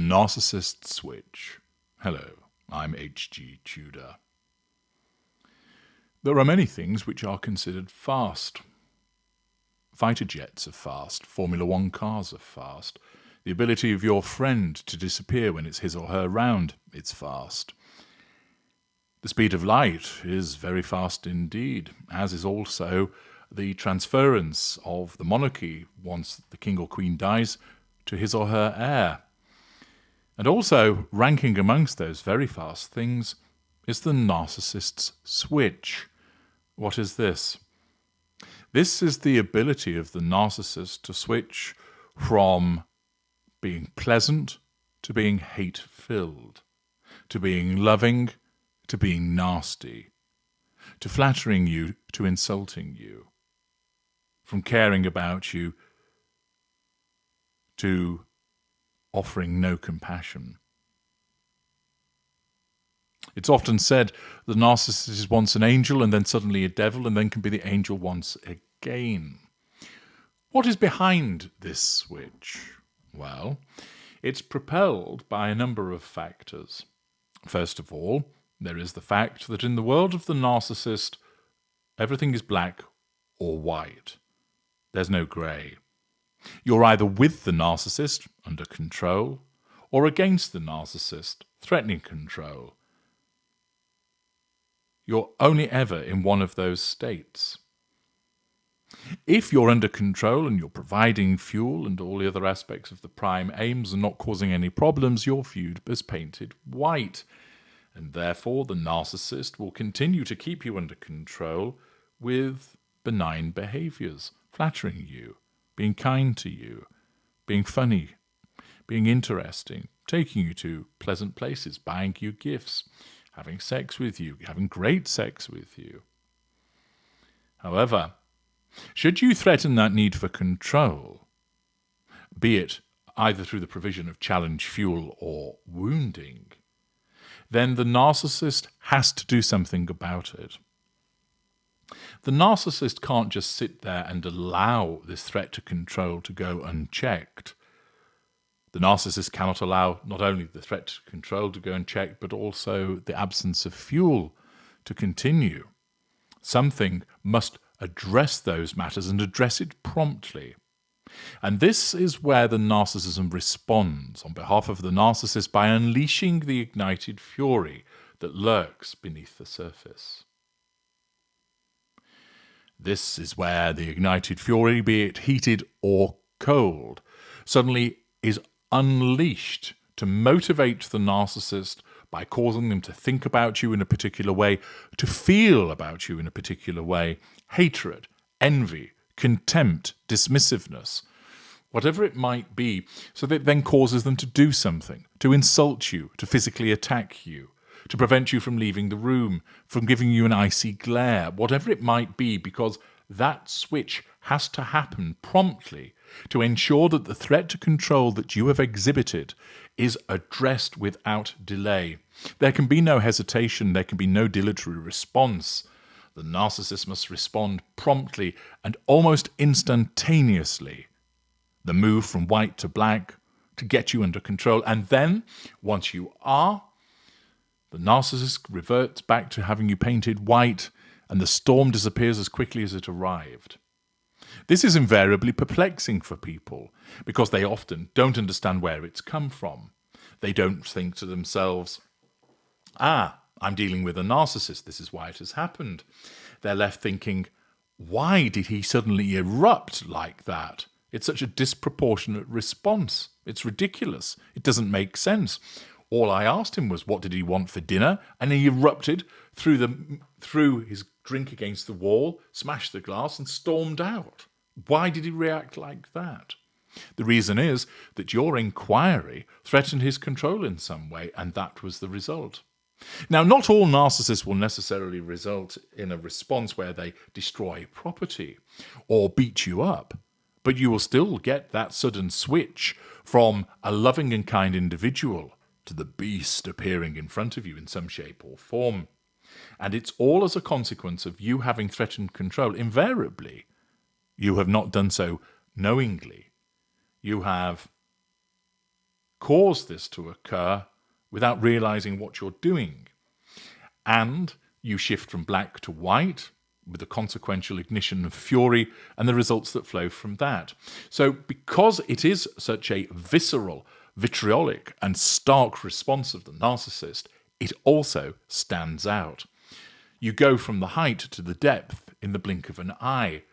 The Narcissist Switch. Hello, I'm H.G. Tudor. There are many things which are considered fast. Fighter jets are fast. Formula One cars are fast. The ability of your friend to disappear when it's his or her round, it's fast. The speed of light is very fast indeed, as is also the transference of the monarchy once the king or queen dies to his or her heir. And also, ranking amongst those very fast things is the narcissist's switch. What is this? This is the ability of the narcissist to switch from being pleasant to being hate-filled, to being loving to being nasty, to flattering you to insulting you, from caring about you to offering no compassion. It's often said the narcissist is once an angel and then suddenly a devil and then can be the angel once again. What is behind this switch? Well, it's propelled by a number of factors. First of all, there is the fact that in the world of the narcissist, everything is black or white. There's no grey. You're either with the narcissist, under control, or against the narcissist, threatening control. You're only ever in one of those states. If you're under control and you're providing fuel and all the other aspects of the prime aims and not causing any problems, you're viewed as painted white. And therefore, the narcissist will continue to keep you under control with benign behaviours, flattering you, being kind to you, being funny, being interesting, taking you to pleasant places, buying you gifts, having sex with you, having great sex with you. However, should you threaten that need for control, be it either through the provision of challenge fuel or wounding, then the narcissist has to do something about it. The narcissist can't just sit there and allow this threat to control to go unchecked. The narcissist cannot allow not only the threat to control to go unchecked, but also the absence of fuel to continue. Something must address those matters and address it promptly. And this is where the narcissism responds on behalf of the narcissist by unleashing the ignited fury that lurks beneath the surface. This is where the ignited fury, be it heated or cold, suddenly is unleashed to motivate the narcissist by causing them to think about you in a particular way, to feel about you in a particular way, hatred, envy, contempt, dismissiveness, whatever it might be, so that it then causes them to do something, to insult you, to physically attack you, to prevent you from leaving the room, from giving you an icy glare, whatever it might be, because that switch has to happen promptly to ensure that the threat to control that you have exhibited is addressed without delay. There can be no hesitation, there can be no dilatory response. The narcissist must respond promptly and almost instantaneously. The move from white to black to get you under control. And then, once you are, the narcissist reverts back to having you painted white, and the storm disappears as quickly as it arrived. This is invariably perplexing for people, because they often don't understand where it's come from. They don't think to themselves, I'm dealing with a narcissist, this is why it has happened. They're left thinking, why did he suddenly erupt like that? It's such a disproportionate response. It's ridiculous. It doesn't make sense. All I asked him was, what did he want for dinner? And he erupted, threw his drink against the wall, smashed the glass and stormed out. Why did he react like that? The reason is that your inquiry threatened his control in some way, and that was the result. Now, not all narcissists will necessarily result in a response where they destroy property or beat you up, but you will still get that sudden switch from a loving and kind individual to the beast appearing in front of you in some shape or form. And it's all as a consequence of you having threatened control. Invariably, you have not done so knowingly. You have cause this to occur without realizing what you're doing. And you shift from black to white with the consequential ignition of fury and the results that flow from that. So because it is such a visceral, vitriolic and stark response of the narcissist, it also stands out. You go from the height to the depth in the blink of an eye.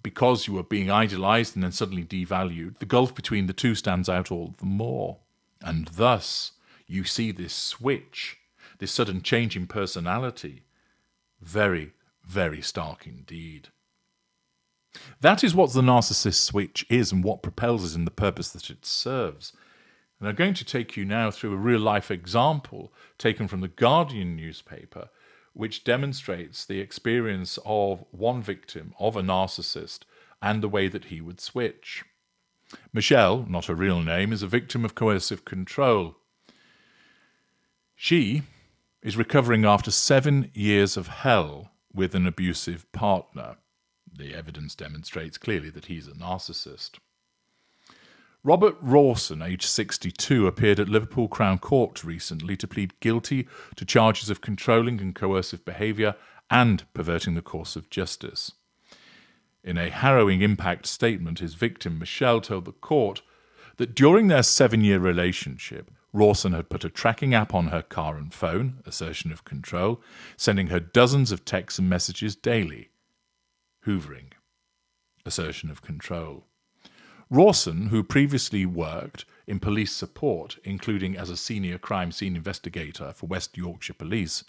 Because you are being idolized and then suddenly devalued, the gulf between the two stands out all the more. And thus, you see this switch, this sudden change in personality. Very, very stark indeed. That is what the narcissist switch is and what propels us in the purpose that it serves. And I'm going to take you now through a real-life example taken from the Guardian newspaper, which demonstrates the experience of one victim of a narcissist and the way that he would switch. Michelle, not her real name, is a victim of coercive control. She is recovering after 7 years of hell with an abusive partner. The evidence demonstrates clearly that he's a narcissist. Robert Rawson, aged 62, appeared at Liverpool Crown Court recently to plead guilty to charges of controlling and coercive behaviour and perverting the course of justice. In a harrowing impact statement, his victim, Michelle, told the court that during their 7-year relationship, Rawson had put a tracking app on her car and phone, assertion of control, sending her dozens of texts and messages daily. Hoovering, assertion of control. Rawson, who previously worked in police support, including as a senior crime scene investigator for West Yorkshire Police,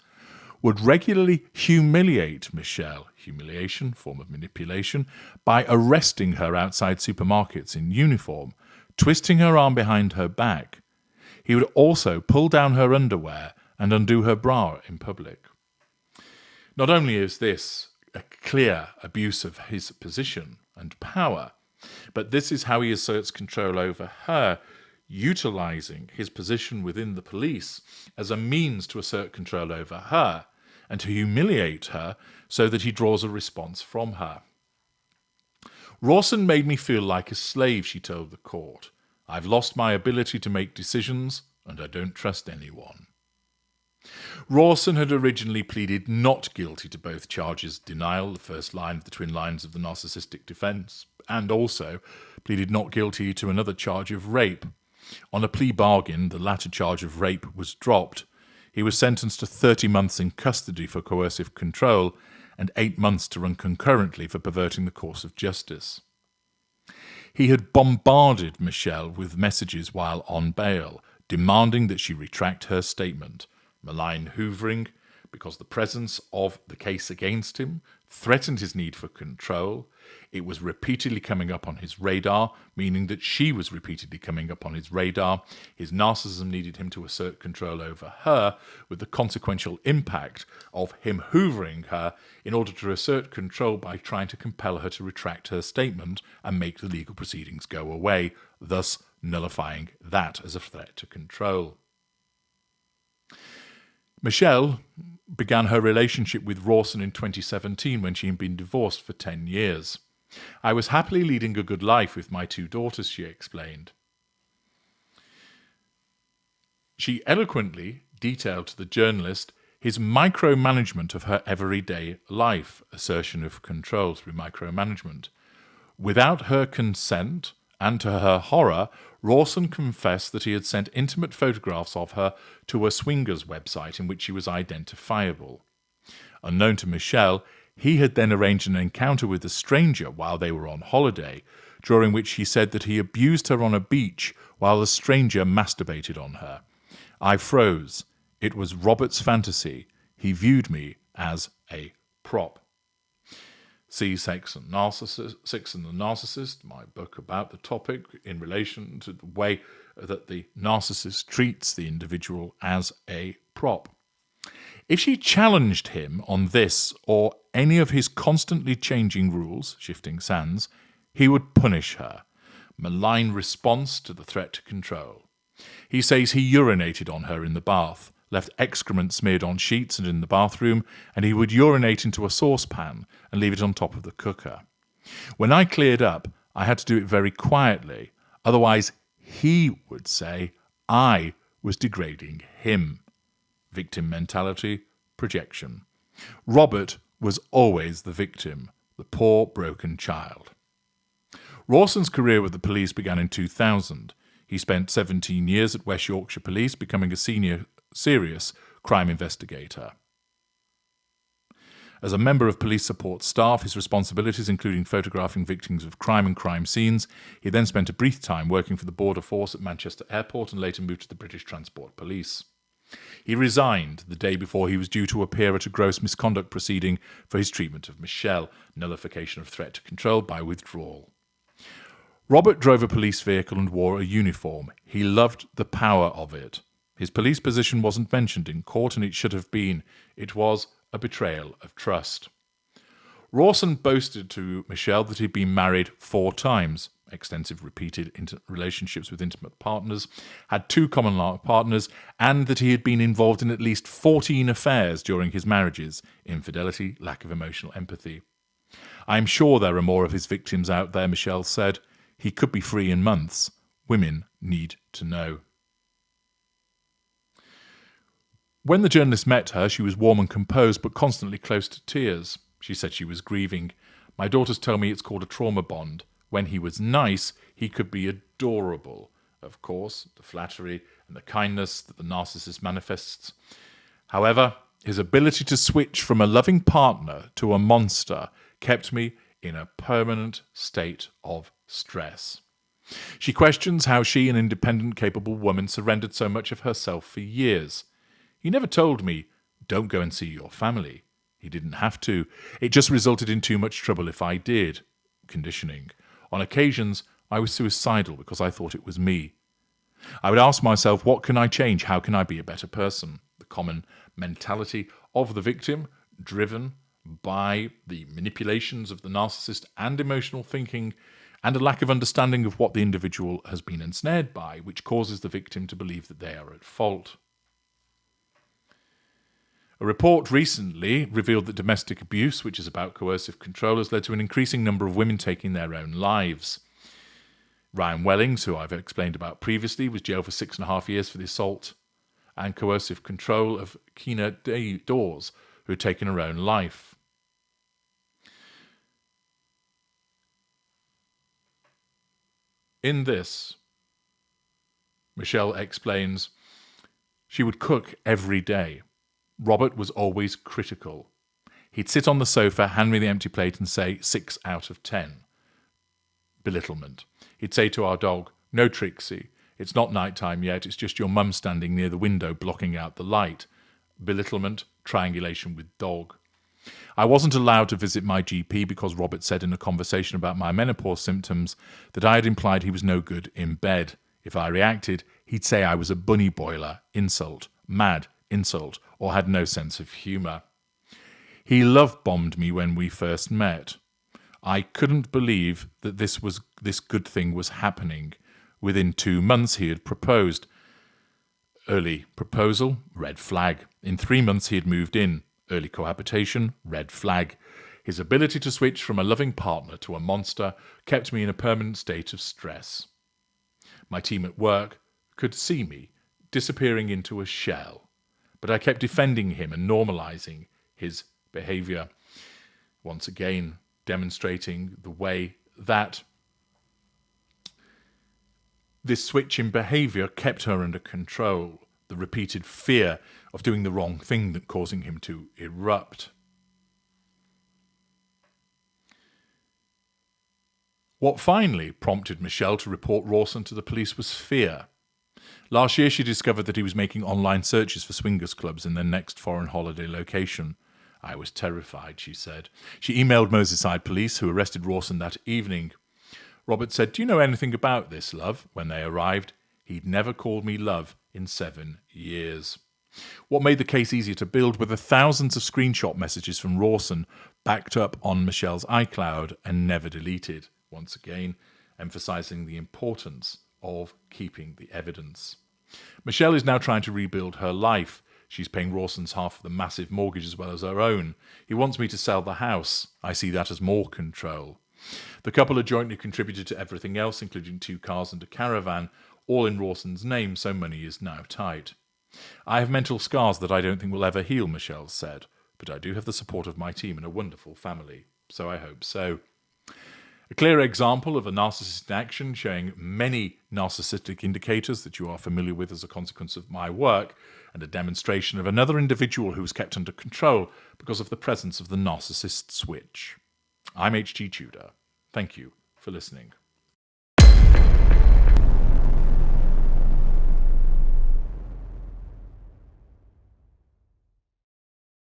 would regularly humiliate Michelle, humiliation, form of manipulation, by arresting her outside supermarkets in uniform, twisting her arm behind her back. He would also pull down her underwear and undo her bra in public. Not only is this a clear abuse of his position and power, but this is how he asserts control over her, utilizing his position within the police as a means to assert control over her and to humiliate her so that he draws a response from her. Rawson made me feel like a slave, she told the court. I've lost my ability to make decisions and I don't trust anyone. Rawson had originally pleaded not guilty to both charges, denial, the first line of the twin lines of the narcissistic defence, and also pleaded not guilty to another charge of rape. On a plea bargain, the latter charge of rape was dropped. He was sentenced to 30 months in custody for coercive control and 8 months to run concurrently for perverting the course of justice. He had bombarded Michelle with messages while on bail, demanding that she retract her statement. Malign hoovering, because the presence of the case against him threatened his need for control. It was repeatedly coming up on his radar, meaning that she was repeatedly coming up on his radar. His narcissism needed him to assert control over her, with the consequential impact of him hoovering her in order to assert control by trying to compel her to retract her statement and make the legal proceedings go away, thus nullifying that as a threat to control. Michelle began her relationship with Rawson in 2017 when she had been divorced for 10 years. I was happily leading a good life with my 2 daughters, she explained. She eloquently detailed to the journalist his micromanagement of her everyday life, assertion of control through micromanagement. Without her consent, and to her horror, Rawson confessed that he had sent intimate photographs of her to a swingers website in which she was identifiable. Unknown to Michelle, he had then arranged an encounter with a stranger while they were on holiday, during which he said that he abused her on a beach while the stranger masturbated on her. I froze. It was Robert's fantasy. He viewed me as a prop. See Sex and the Narcissist, my book about the topic in relation to the way that the narcissist treats the individual as a prop. If she challenged him on this or any of his constantly changing rules, shifting sands, he would punish her. Malign response to the threat to control. He says he urinated on her in the bath, left excrement smeared on sheets and in the bathroom, and he would urinate into a saucepan and leave it on top of the cooker. When I cleared up, I had to do it very quietly, otherwise he would say I was degrading him. Victim mentality, projection. Robert was always the victim, the poor, broken child. Rawson's career with the police began in 2000. He spent 17 years at West Yorkshire Police, becoming a senior serious crime investigator. As a member of police support staff, his responsibilities including photographing victims of crime and crime scenes. He then spent a brief time working for the Border Force at Manchester Airport and later moved to the British Transport Police. He resigned the day before he was due to appear at a gross misconduct proceeding for his treatment of Michelle, nullification of threat to control by withdrawal. Robert drove a police vehicle and wore a uniform. He loved the power of it. His police position wasn't mentioned in court, and it should have been. It was a betrayal of trust. Rawson boasted to Michelle that he'd been married 4 times, extensive repeated relationships with intimate partners, had 2 common law partners, and that he had been involved in at least 14 affairs during his marriages, infidelity, lack of emotional empathy. "I'm sure there are more of his victims out there," Michelle said. "He could be free in months. Women need to know." When the journalist met her, she was warm and composed, but constantly close to tears. She said she was grieving. "My daughters tell me it's called a trauma bond. When he was nice, he could be adorable." Of course, the flattery and the kindness that the narcissist manifests. However, his ability to switch from a loving partner to a monster kept me in a permanent state of stress. She questions how she, an independent, capable woman, surrendered so much of herself for years. "He never told me, 'Don't go and see your family.' He didn't have to. It just resulted in too much trouble if I did." Conditioning. "On occasions, I was suicidal because I thought it was me. I would ask myself, what can I change? How can I be a better person?" The common mentality of the victim, driven by the manipulations of the narcissist and emotional thinking, and a lack of understanding of what the individual has been ensnared by, which causes the victim to believe that they are at fault. A report recently revealed that domestic abuse, which is about coercive control, has led to an increasing number of women taking their own lives. Ryan Wellings, who I've explained about previously, was jailed for 6.5 years for the assault and coercive control of Kina Dawes, who had taken her own life. In this, Michelle explains, she would cook every day. Robert was always critical. He'd sit on the sofa, hand me the empty plate and say 6 out of 10. Belittlement. He'd say to our dog, "No, Trixie, it's not night time yet, it's just your mum standing near the window blocking out the light." Belittlement, triangulation with dog. I wasn't allowed to visit my GP because Robert said in a conversation about my menopause symptoms that I had implied he was no good in bed. If I reacted, he'd say I was a bunny boiler, insult, mad, insult, or had no sense of humour. He love-bombed me when we first met. I couldn't believe that this good thing was happening. Within 2 months he had proposed. Early proposal, red flag. In 3 months he had moved in. Early cohabitation, red flag. His ability to switch from a loving partner to a monster kept me in a permanent state of stress. My team at work could see me disappearing into a shell, but I kept defending him and normalizing his behavior. Once again, demonstrating the way that this switch in behavior kept her under control, the repeated fear of doing the wrong thing that causing him to erupt. What finally prompted Michelle to report Rawson to the police was fear. Last year she discovered that he was making online searches for swingers clubs in their next foreign holiday location. "I was terrified," she said. She emailed Merseyside police, who arrested Rawson that evening. Robert said, "Do you know anything about this, love?" When they arrived, he'd never called me love in 7 years. What made the case easier to build were the thousands of screenshot messages from Rawson backed up on Michelle's iCloud and never deleted, once again emphasizing the importance of keeping the evidence. Michelle is now trying to rebuild her life. She's paying Rawson's half of the massive mortgage as well as her own. He wants me to sell the house. I see that as more control. The couple had jointly contributed to everything else, including 2 cars and a caravan, all in Rawson's name, so money is now tight. I have mental scars that I don't think will ever heal, Michelle said, but I do have the support of my team and a wonderful family, so I hope so. A clear example of a narcissist in action, showing many narcissistic indicators that you are familiar with as a consequence of my work, and a demonstration of another individual who was kept under control because of the presence of the narcissist switch. I'm H.G. Tudor. Thank you for listening.